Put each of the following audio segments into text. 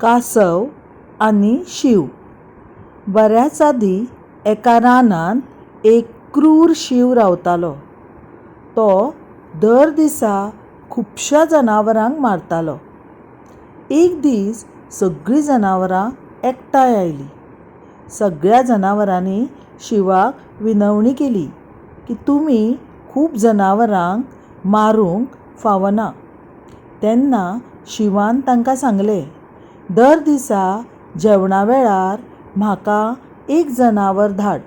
कासव आनी शीव. बऱ्याच आदी एका रानांत एक क्रूर शीव रावतालो. तो दर दिसा खुबश्या जनावरांक मारतालो. एक दीस सगळीं जनावरां एकठांय आयलीं. सगळ्या जनावरांनी शिवाक विनवणी केली की तुमी खूब जनावरांक मारूंक फावना. तेन्ना शिवान तांकां सांगलें, दर दिसा जेवणा वेळार म्हाका एक जनावर धाड,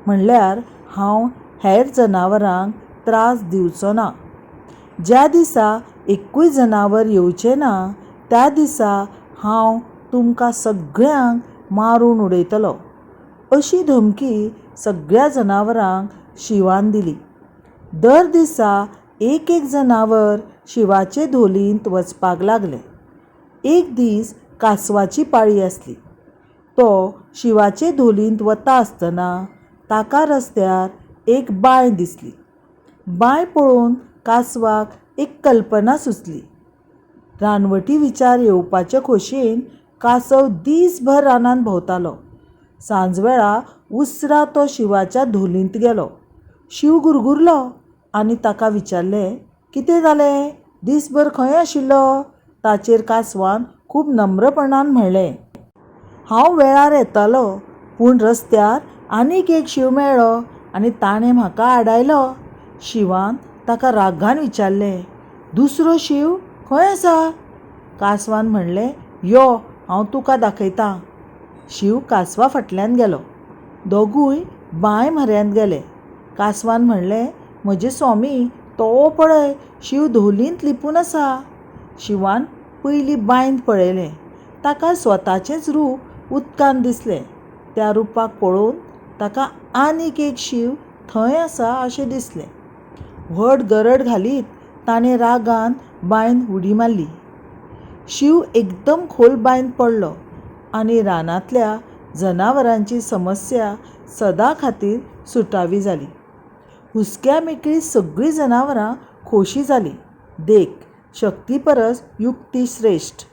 म्हणल्यार हांव हेर जनावरांक त्रास दिवचो ना. ज्या दिसा एकूय जनावर येवचें ना त्या दिसा हांव तुमकां सगळ्यांक मारून उडयतलो. अशी धमकी सगळ्या जनावरांक शिवान दिली. दर दिसा एक एक जनावर शिवाचे धोलींत वचपाक लागलें. एक दीस कासवाची पाळी आसली. तो शिवाचे धोलींत वता आसतना ताका रस्त्यार एक बांय दिसली. बांय पळोवन कासवाक एक कल्पना सुचली. रानवटी विचार येवपाचे खोशेन कासव दीसभर रानांत भोंवतालो. सांजवेळा उसरां तो शिवाच्या धोलींत गेलो. शिव गुरगुरलो आनी ताका विचारलें, कितें जालें? दीसभर खंय आशिल्लो? ताचेर कासवान खूब नम्रपणान म्हणलें, हांव वेळार येतालो, पूण रस्त्यार आनीक एक शीव मेळ्ळो आनी ताणें म्हाका आडायलो. शिवान ताका रागान विचारलें, दुसरो शीव खंय आसा? कासवान म्हणलें, यो हांव तुका दाखयतां. शिव कासवा फाटल्यान गेलो. दोगूय बांय म्हऱ्यांत गेले. कासवान म्हणलें, म्हजे स्वामी, तो पळय शीव धोलींत लिपून आसा. शिवान पयलीं बांयंत पळयलें. ताका स्वताचेंच रूप उदकांत दिसलें. त्या रुपाक पळोवन ताका आनीक एक शीव थंय आसा अशें दिसलें. व्हड गरड घालीत ताणें रागान बांयंत उडी मारली. शीव एकदम खोल बांयंत पडलो आनी रानांतल्या जनावरांची समस्या सदां खातीर सुटावी जाली. हुस्क्या मेकळीं सगळीं जनावरां खोशी जालीं. देख, शक्ती परस युक्ती श्रेश्ठ.